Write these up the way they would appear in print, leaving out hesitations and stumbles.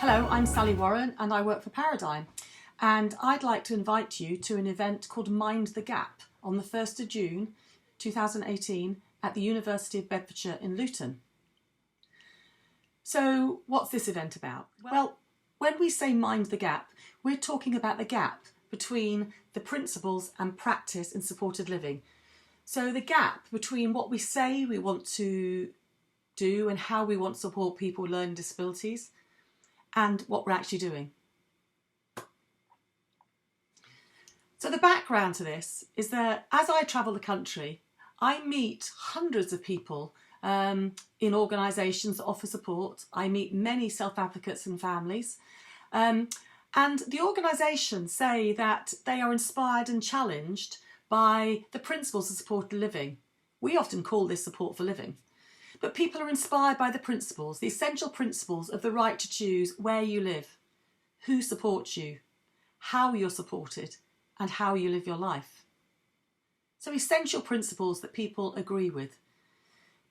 Hello, I'm Sally Warren and I work for Paradigm, and I'd like to invite you to an event called Mind the Gap on the 1st of June 2018 at the University of Bedfordshire in Luton. So what's this event about? Well, when we say Mind the Gap, we're talking about the gap between the principles and practice in supported living. So the gap between what we say we want to do and how we want to support people with learning disabilities and what we're actually doing. So the background to this is that as I travel the country, I meet hundreds of people in organisations that offer support. I meet many self-advocates and families. And the organisations say that they are inspired and challenged by the principles of supported living. We often call this support for living. But people are inspired by the principles, the essential principles of the right to choose where you live, who supports you, how you're supported, and how you live your life. So essential principles that people agree with.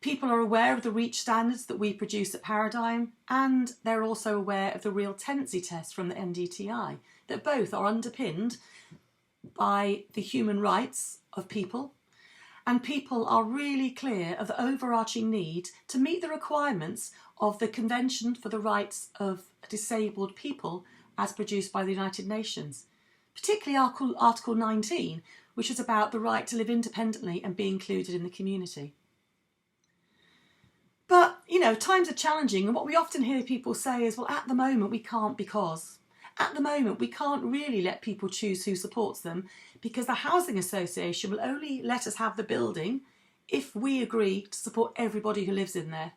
People are aware of the REACH standards that we produce at Paradigm, and they're also aware of the real tendency test from the NDTI, that both are underpinned by the human rights of people, and people are really clear of the overarching need to meet the requirements of the Convention for the Rights of Disabled People as produced by the United Nations, particularly Article 19, which is about the right to live independently and be included in the community. But, you know, times are challenging, and what we often hear people say is, well, at the moment we can't because. At the moment, we can't really let people choose who supports them because the Housing Association will only let us have the building if we agree to support everybody who lives in there.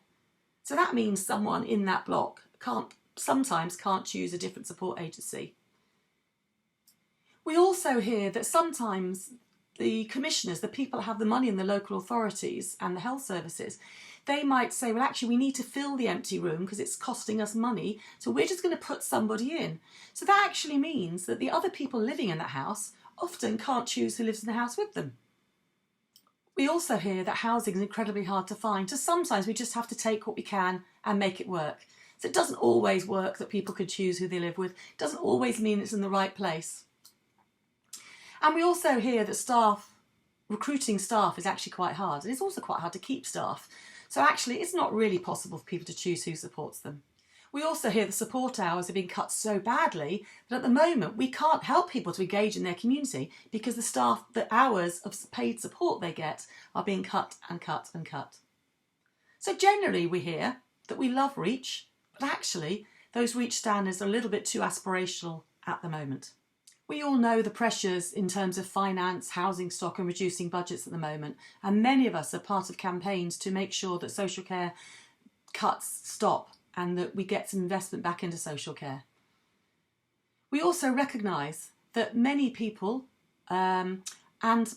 So that means someone in that block sometimes can't choose a different support agency. We also hear that sometimes the commissioners, the people that have the money in the local authorities and the health services, they might say, well, actually, we need to fill the empty room because it's costing us money, so we're just going to put somebody in. So that actually means that the other people living in that house often can't choose who lives in the house with them. We also hear that housing is incredibly hard to find, so sometimes we just have to take what we can and make it work. So it doesn't always work that people can choose who they live with. It doesn't always mean it's in the right place. And we also hear that recruiting staff is actually quite hard, and it's also quite hard to keep staff. So actually, it's not really possible for people to choose who supports them. We also hear the support hours are being cut so badly that at the moment we can't help people to engage in their community because the hours of paid support they get are being cut and cut and cut. So generally we hear that we love REACH, but actually those REACH standards are a little bit too aspirational at the moment. We all know the pressures in terms of finance, housing stock and reducing budgets at the moment, and many of us are part of campaigns to make sure that social care cuts stop and that we get some investment back into social care. We also recognise that many people and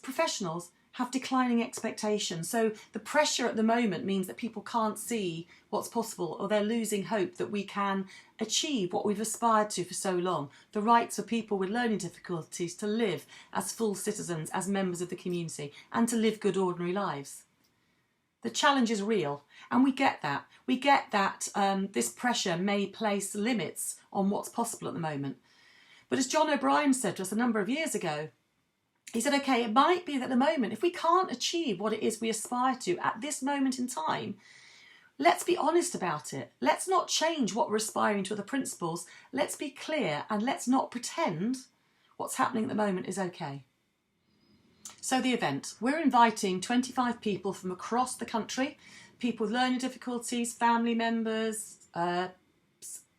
professionals have declining expectations. So the pressure at the moment means that people can't see what's possible, or they're losing hope that we can achieve what we've aspired to for so long, the rights of people with learning difficulties to live as full citizens, as members of the community, and to live good ordinary lives. The challenge is real, and we get that. We get that this pressure may place limits on what's possible at the moment. But as John O'Brien said to us a number of years ago, he said, okay, it might be that at the moment, if we can't achieve what it is we aspire to at this moment in time, let's be honest about it. Let's not change what we're aspiring to, the principles. Let's be clear and let's not pretend what's happening at the moment is okay. So the event, we're inviting 25 people from across the country, people with learning difficulties, family members,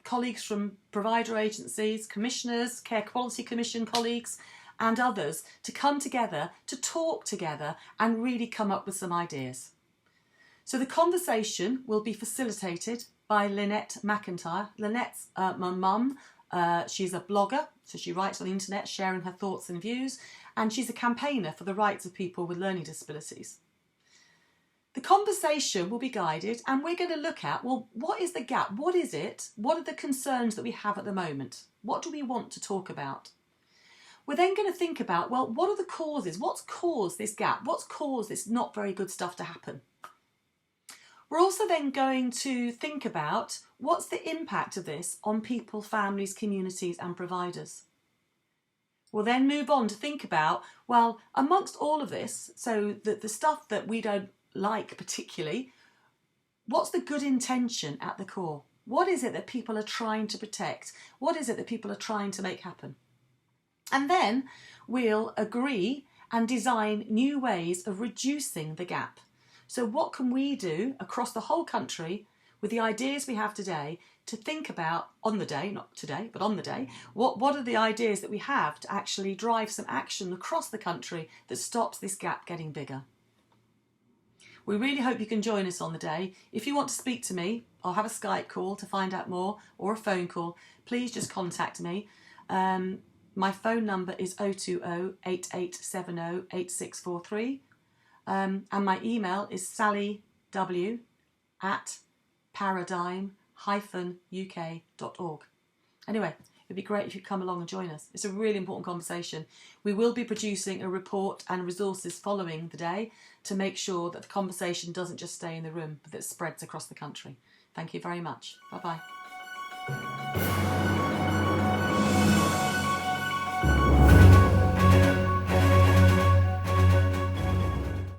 colleagues from provider agencies, commissioners, Care Quality Commission colleagues, and others to come together, to talk together and really come up with some ideas. So the conversation will be facilitated by Lynette McIntyre. Lynette's my mum. She's a blogger, so she writes on the internet sharing her thoughts and views, and she's a campaigner for the rights of people with learning disabilities. The conversation will be guided, and we're going to look at, well, what is the gap? What is it? What are the concerns that we have at the moment? What do we want to talk about? We're then going to think about, well, what are the causes? What's caused this gap? What's caused this not very good stuff to happen? We're also then going to think about what's the impact of this on people, families, communities and providers. We'll then move on to think about, well, amongst all of this, so the stuff that we don't like particularly, what's the good intention at the core? What is it that people are trying to protect? What is it that people are trying to make happen? And then we'll agree and design new ways of reducing the gap. So what can we do across the whole country with the ideas we have today to think about on the day, not today, but on the day, what are the ideas that we have to actually drive some action across the country that stops this gap getting bigger? We really hope you can join us on the day. If you want to speak to me, I'll have a Skype call to find out more, or a phone call. Please just contact me. My phone number is 020 8870 8643. And my email is sally.w@paradigm-uk.org. Anyway, it'd be great if you'd come along and join us. It's a really important conversation. We will be producing a report and resources following the day to make sure that the conversation doesn't just stay in the room, but that it spreads across the country. Thank you very much. Bye-bye.